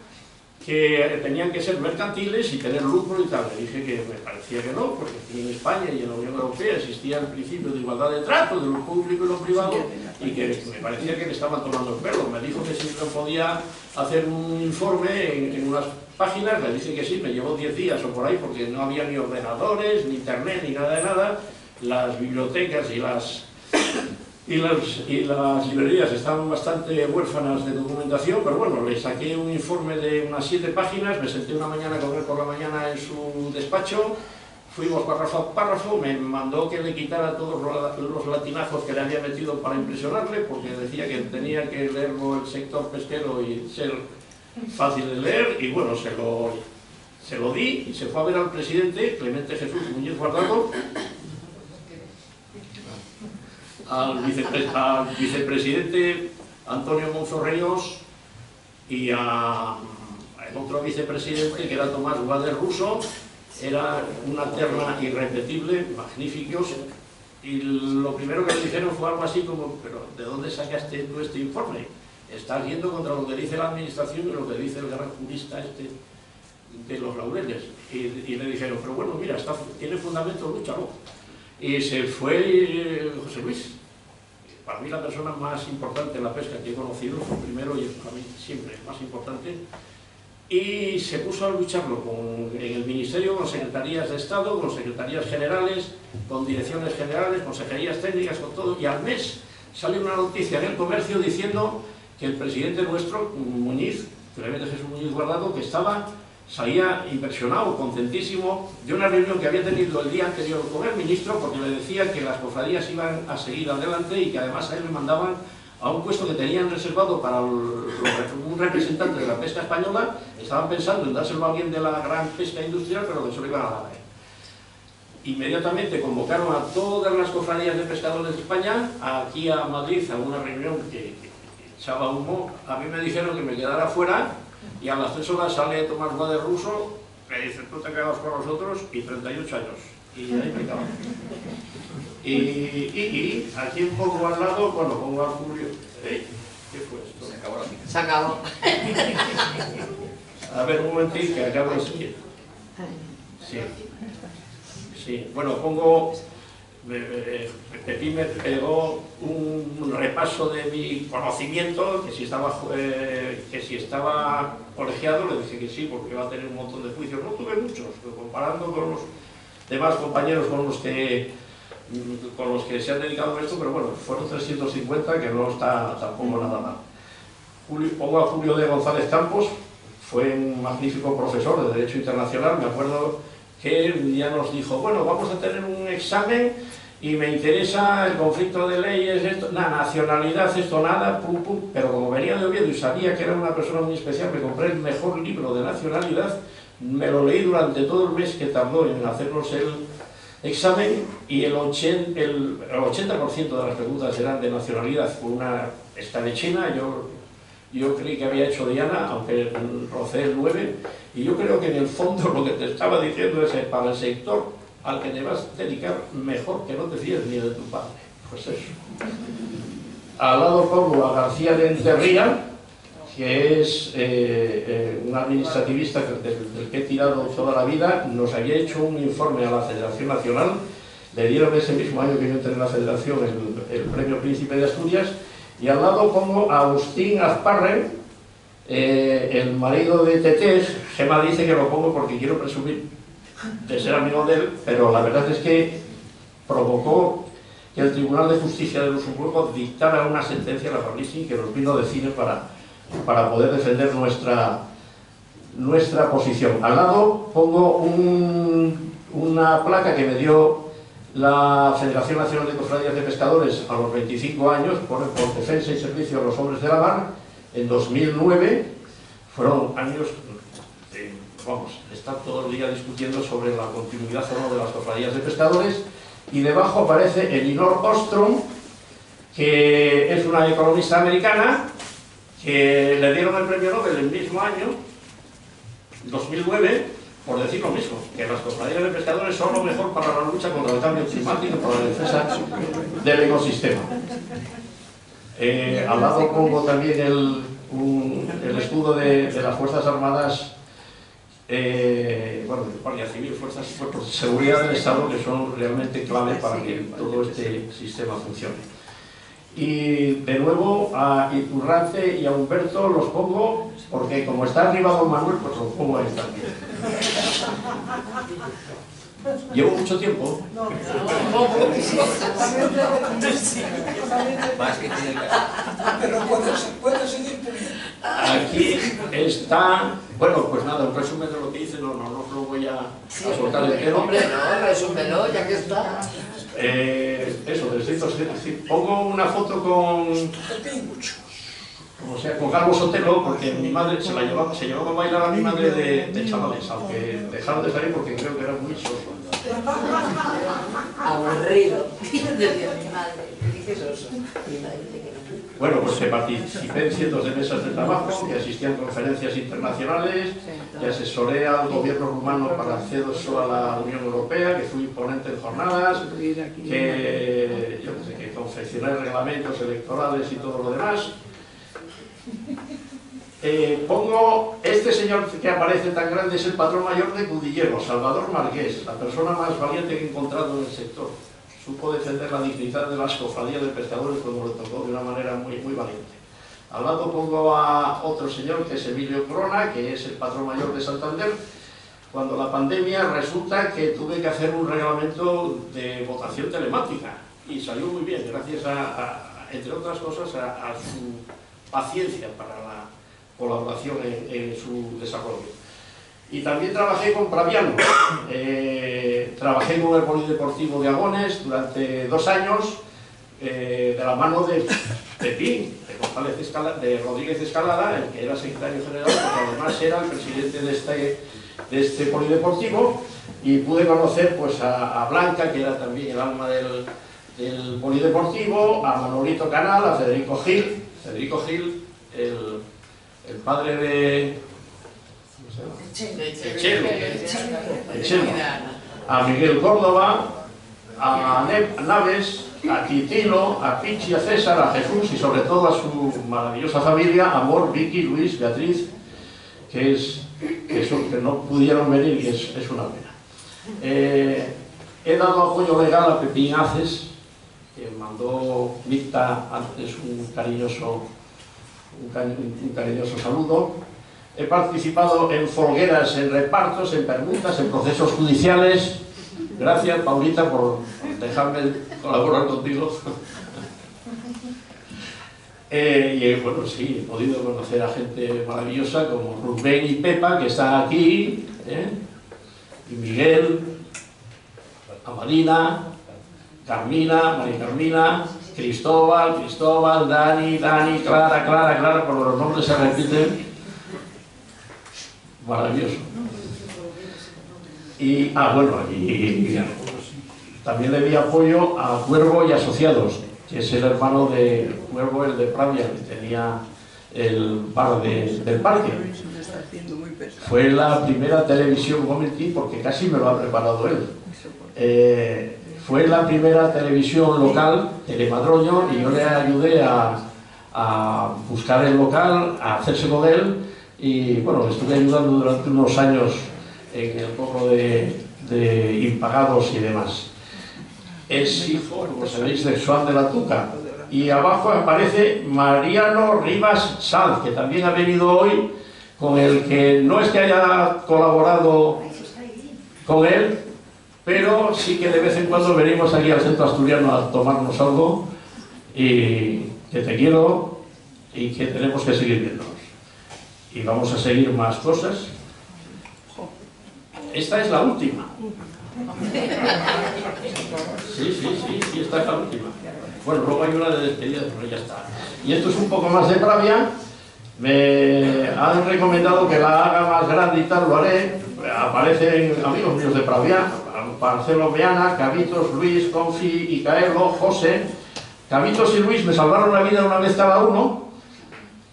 que tenían que ser mercantiles y tener lucro y tal. Le dije que me parecía que no, porque aquí en España y en la Unión Europea existía el principio de igualdad de trato de lo público y lo privado, y que me parecía que le estaban tomando el pelo. Me dijo que si no podía hacer un informe en unas páginas, le dije que sí, me llevó 10 días o por ahí, porque no había ni ordenadores, ni internet, ni nada de nada. Las bibliotecas y las librerías estaban bastante huérfanas de documentación, pero bueno, le saqué un informe de unas 7 páginas, me senté una mañana con él por la mañana en su despacho, fuimos párrafo a párrafo, me mandó que le quitara todos los latinazos que le había metido para impresionarle, porque decía que tenía que leerlo el sector pesquero y ser fácil de leer, y bueno, se lo di y se fue a ver al presidente Clemente Jesús Muñiz Guardado, al vicepresidente Antonio Monzorreos y al otro vicepresidente que era Tomás Guader Russo. Era una terna irrepetible, magníficos, y lo primero que le dijeron fue algo así como, pero ¿de dónde sacaste tú este informe? Estás yendo contra lo que dice la administración y lo que dice el gran jurista de los Laureles. Y le dijeron, pero bueno, mira, tiene fundamento, lúchalo. Y se fue José Luis, para mí la persona más importante en la pesca que he conocido, fue primero y para mí siempre más importante, y se puso a lucharlo en el Ministerio, con secretarías de Estado, con secretarías generales, con direcciones generales, consejerías técnicas, con todo, y al mes sale una noticia en El Comercio diciendo que el presidente nuestro, Muñiz, Clemente Jesús Muñiz Guardado, que salía impresionado, contentísimo, de una reunión que había tenido el día anterior con el ministro, porque le decía que las cofradías iban a seguir adelante y que además a él le mandaban a un puesto que tenían reservado para un representante de la pesca española. Estaban pensando en dárselo a alguien de la gran pesca industrial, pero que se lo iban a dar a él. Inmediatamente convocaron a todas las cofradías de pescadores de España aquí a Madrid a una reunión que echaba humo. A mí me dijeron que me quedara fuera, y a las 3 horas sale Tomás Guader Russo, me dice, tú te quedas con nosotros, y 38 años. Y ahí me quedaba. Y aquí un poco al lado, bueno, pongo a Julio. ¿Qué fue esto? Se acabó la pica. Se acabó. A ver, un momentín que acabo de seguir. Sí. Sí, bueno, pongo... Pepín me pegó un repaso de mi conocimiento, que si estaba colegiado, le dije que sí, porque iba a tener un montón de juicios. No tuve muchos, pero comparando con los demás compañeros con los que se han dedicado a esto, pero bueno, fueron 350, que no está tampoco nada mal. Pongo a Julio de González Campos, fue un magnífico profesor de Derecho Internacional. Me acuerdo que un día nos dijo, bueno, vamos a tener un examen y me interesa el conflicto de leyes, esto, nacionalidad, esto nada, pum, pum. Pero como venía de Oviedo y sabía que era una persona muy especial, me compré el mejor libro de nacionalidad, me lo leí durante todo el mes que tardó en hacernos el examen, y el 80% de las preguntas eran de nacionalidad. Una escabechina, yo creí que había hecho Diana, aunque rocé el 9, y yo creo que en el fondo lo que te estaba diciendo es que para el sector al que te vas a dedicar, mejor que no te fíes ni de tu padre. Pues eso. Al lado pongo a García de Enterría, que es un administrativista del que he tirado toda la vida. Nos había hecho un informe a la Federación Nacional, le dieron ese mismo año que yo entré en la Federación el premio Príncipe de Asturias. Y al lado pongo a Agustín Azparre, el marido de Tetés. Gemma dice que lo pongo porque quiero presumir de ser amigo de él, pero la verdad es que provocó que el Tribunal de Justicia de Luxemburgo dictara una sentencia a la Fabrici que nos vino de cine para poder defender nuestra posición. Al lado pongo una placa que me dio la Federación Nacional de Cofradías de Pescadores a los 25 años por defensa y servicio a los hombres de la mar, en 2009. Fueron años, estar todo el día discutiendo sobre la continuidad o no de las cofradías de pescadores. Y debajo aparece Elinor Ostrom, que es una economista americana, que le dieron el premio Nobel el mismo año, 2009, por decir lo mismo, que las cofradías de pescadores son lo mejor para la lucha contra el cambio climático, para la defensa del ecosistema. Al lado pongo también el escudo de las Fuerzas Armadas, bueno, de Guardia Civil, Cuerpos de Seguridad del Estado, que son realmente clave para que todo este sistema funcione. Y de nuevo a Iturralde y a Humberto los pongo porque como está arriba don Manuel, pues los pongo a él también. ¿Llevo mucho tiempo? No, Más que tiene que... pero puedes seguir poniendo. Aquí está, bueno, pues nada, un resumen de lo que hice, no lo voy a soltar entero. Hombre, no, resúmelo, ya que está. Eso, 300, pongo una foto con Carlos Sotelo, porque mi madre se llevaba a bailar a mi madre de chavales, aunque dejaron de salir porque creo que era muy soso. Aburrido. Decía mi madre, dice soso. Mi madre dice que no. Bueno, pues que participé en cientos de mesas de trabajo, que asistí a conferencias internacionales, que asesoré al gobierno rumano para acceso a la Unión Europea, que fui ponente en jornadas, que confeccioné reglamentos electorales y todo lo demás. Pongo este señor que aparece tan grande, es el patrón mayor de Cudillero, Salvador Marqués, la persona más valiente que he encontrado en el sector. Supo defender la dignidad de las cofradías de pescadores cuando le tocó de una manera muy valiente. Al lado pongo a otro señor que es Emilio Corona, que es el patrón mayor de Santander. Cuando la pandemia resulta que tuve que hacer un reglamento de votación telemática y salió muy bien, gracias entre otras cosas, a su paciencia para la colaboración en su desarrollo. Y también trabajé con Praviano, trabajé con el Polideportivo de Agones durante 2 años, de la mano de Pepín, de Rodríguez Escalada, el que era secretario general, porque además era el presidente de este Polideportivo, y pude conocer pues, a Blanca, que era también el alma del Polideportivo, a Manolito Canal, a Federico Gil, el padre de... El Chelo, a Miguel Córdoba, a Naves, a Titilo, a Pichi, a César, a Jesús y sobre todo a su maravillosa familia, Amor, Vicky, Luis, Beatriz, que no pudieron venir y es una pena. He dado apoyo legal a Pepín Aces, que mandó Victa antes un cariñoso saludo. He participado en folgueras, en repartos, en permutas, en procesos judiciales Gracias, Paulita, por dejarme colaborar contigo. Y bueno, sí, he podido conocer a gente maravillosa como Rubén y Pepa, que están aquí, y Miguel, a Marina, Carmina, María Carmina, Cristóbal, Dani, Clara, por los nombres se repiten. Maravilloso. Y, bueno, y también le di apoyo a Cuervo y Asociados, que es el hermano de Cuervo, el de Pravia, que tenía el bar del parque. Fue la primera televisión, un momentín, porque casi me lo ha preparado él. Fue la primera televisión local, Telemadroño, y yo le ayudé a buscar el local, a hacerse con él, y bueno, le estuve ayudando durante unos años en el cobro de impagados y demás. Es hijo, como sabéis, de Joan de la Tuca. Y abajo aparece Mariano Rivas Sanz, que también ha venido hoy, con el que no es que haya colaborado con él, pero sí que de vez en cuando venimos aquí al centro asturiano a tomarnos algo, y que te quiero y que tenemos que seguir viéndonos. Y vamos a seguir más cosas. Esta es la última. Sí, esta es la última. Bueno, luego hay una de despedida, pero ya está. Y esto es un poco más de Pravia. Me han recomendado que la haga más grande y tal, lo haré. Aparecen amigos míos de Pravia: Marcelo Meana, Cabitos, Luis, Confi, Icaelo, José. Cabitos y Luis me salvaron la vida una vez cada uno,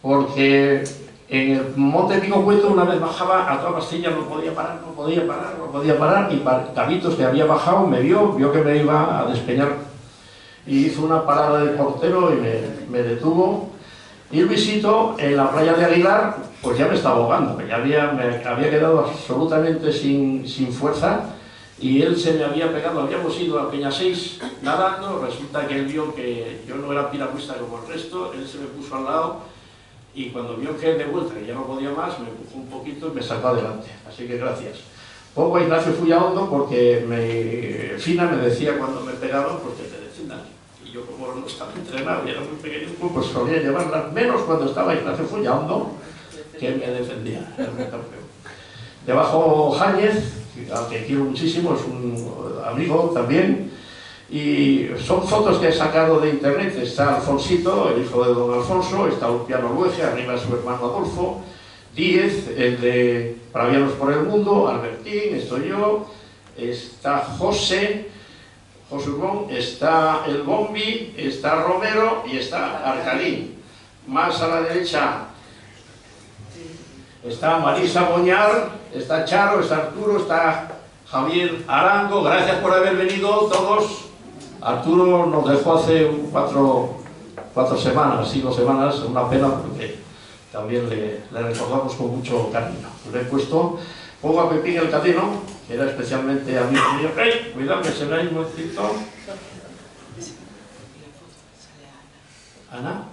porque en el Monte Pico Cueto una vez bajaba a toda pastilla, no podía parar, y Cabitos, que había bajado, me vio que me iba a despeñar, y hizo una parada de portero y me detuvo. Y Luisito, en la playa de Aguilar, pues ya me estaba ahogando, me había quedado absolutamente sin fuerza, y él se me había pegado. Habíamos ido a Peña 6 nadando, resulta que él vio que yo no era piragüista como el resto, él se me puso al lado, y cuando vio que de vuelta que ya no podía más, me empujó un poquito y me sacó adelante. Así que gracias. Pongo a Ignacio Fullaondo porque Fina me decía cuando me pegaban, pues que te defiendan. Y yo, como no estaba entrenado y era muy pequeño, pues solía llevarlas, menos cuando estaba Ignacio Fullaondo, que me defendía, era un campeón. Debajo Jáñez, al que quiero muchísimo, es un amigo también. Y son fotos que he sacado de internet. Está Alfonsito, el hijo de don Alfonso, está Ulpiano Luege, arriba su hermano Adolfo, Díez, el de Pravianos por el Mundo, Albertín, estoy yo, está José Urbón, está el Bombi, está Romero y está Arcalín. Más a la derecha está Marisa Boñar, está Charo, está Arturo, está Javier Arango. Gracias por haber venido todos. Arturo nos dejó hace 4 semanas, 5 semanas, una pena, porque también le recordamos con mucho cariño. Le he puesto, pongo a Pepín el Catino, que era especialmente amigo mío. ¡Ey! Cuidado que se ve ahí un momentito. ¿Ana?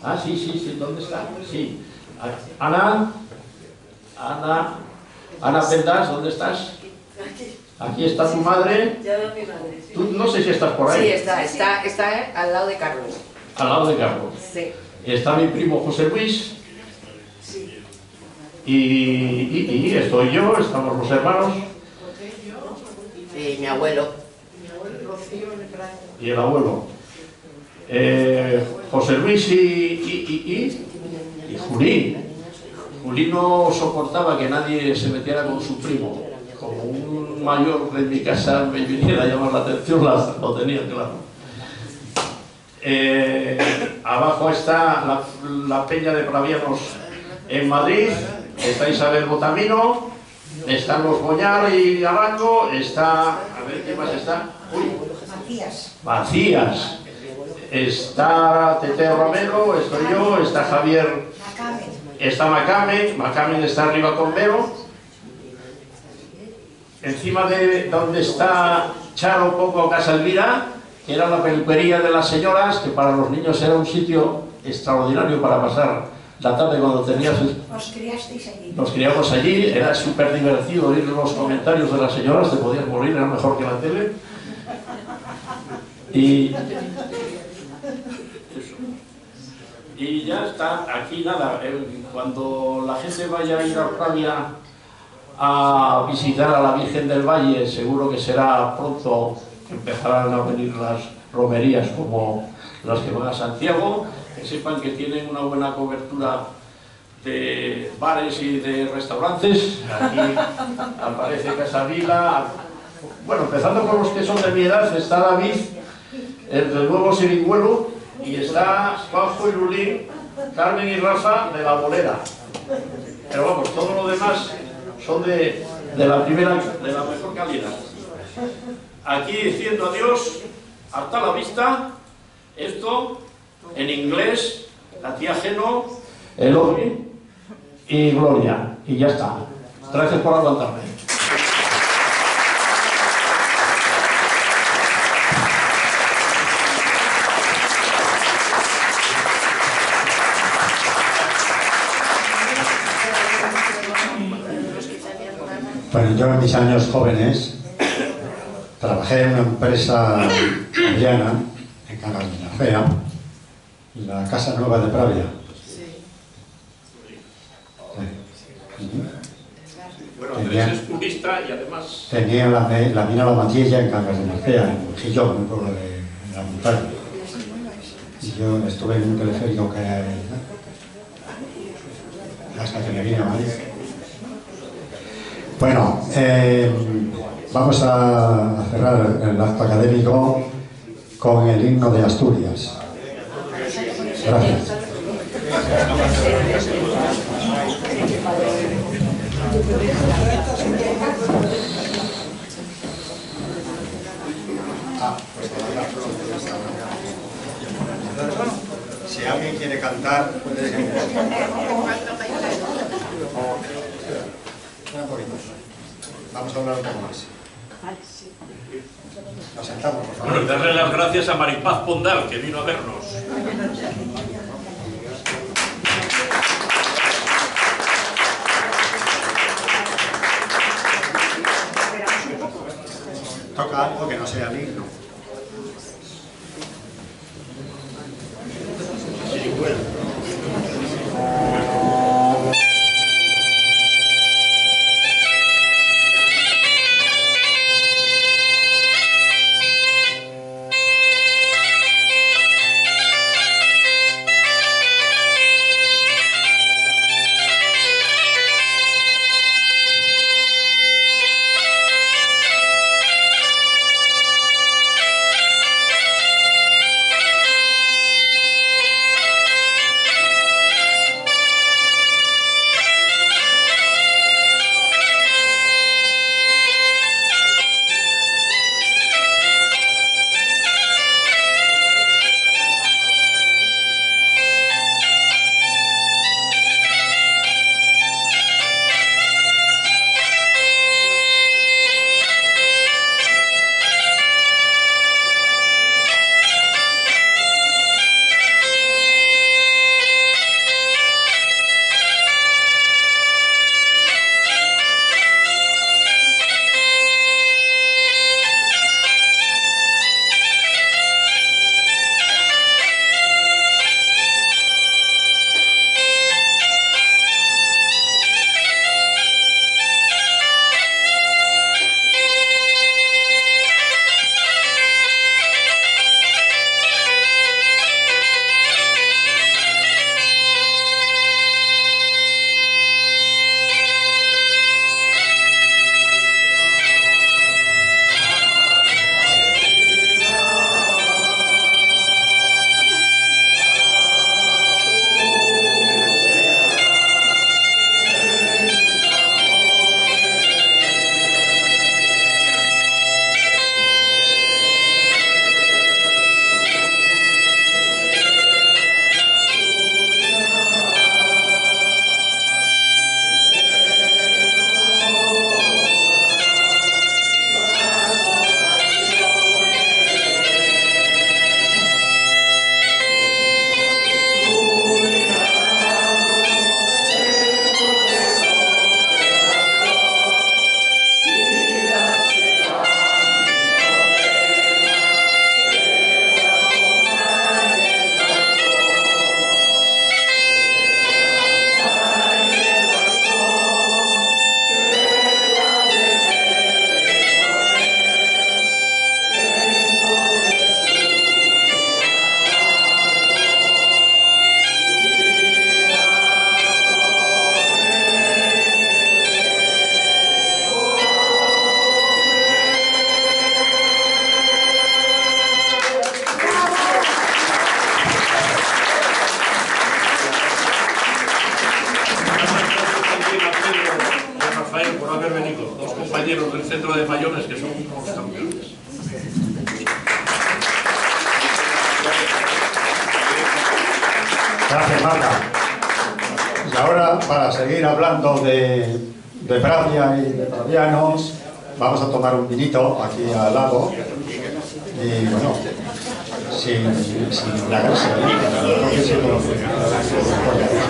Ah, sí, ¿dónde está? Sí. Ana Pendas, ¿dónde estás? Aquí está tu madre. Tú no sé si estás por ahí. Sí, está al lado de Carlos. Al lado de Carlos. Sí. Está mi primo José Luis. Sí. Y estoy yo, estamos los hermanos. Y mi abuelo. Y el abuelo. José Luis y Juli. Juli no soportaba que nadie se metiera con su primo. Como un mayor de mi casa me viniera a llamar la atención, lo tenía claro. Abajo está la Peña de Pravianos en Madrid, está Isabel Botamino, están los Boñar y Arango, está, a ver qué más está, Macías, está Tete Romero, estoy yo, está Javier, está Macamen está arriba con Vero. Encima de donde está Charo Poco Casa Elvira, que era la peluquería de las señoras, que para los niños era un sitio extraordinario para pasar la tarde cuando tenías... Os criasteis allí. Nos criamos allí, era súper divertido oír los comentarios de las señoras, te podías morir, era mejor que la tele. Y ya está, aquí nada, cuando la gente vaya a ir a Australia a visitar a la Virgen del Valle, seguro que será pronto que empezarán a venir las romerías como las que van a Santiago, que sepan que tienen una buena cobertura de bares y de restaurantes. Aquí aparece Casa Vila. Bueno, empezando con los que son de mi edad, está David, el del nuevo Sirihuelo, y está Juanjo y Lulín, Carmen y Rafa de la Bolera. Pero vamos, todo lo demás son de la mejor calidad. Aquí diciendo adiós, hasta la vista, esto en inglés, la tía Geno, Eloy y Gloria, y ya está. Gracias por aguantarme. Bueno, yo en mis años jóvenes trabajé en una empresa italiana en Cangas de Narcea, la Casa Nueva de Pravia. Bueno, Andrés es turista y además... Tenía la mina La Matilla en Cangas de Narcea, en Gijón, un pueblo de la montaña. Y yo estuve en un teleférico que hasta que me vine a Madrid. Bueno, vamos a cerrar el acto académico con el himno de Asturias. Gracias. Si alguien quiere cantar, puede ser. Vamos a hablar un poco más. Nos sentamos, por favor. Bueno, darle las gracias a Maripaz Pondal, que vino a vernos. Toca algo que no sea el himno. Sí, bueno. compañeros del Centro de Mayores, que son unos campeones. Gracias, Marta. Y ahora, para seguir hablando de Pravia y de pravianos, vamos a tomar un vinito aquí al lado. Y bueno, sin la grasa.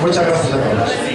Muchas gracias a todos.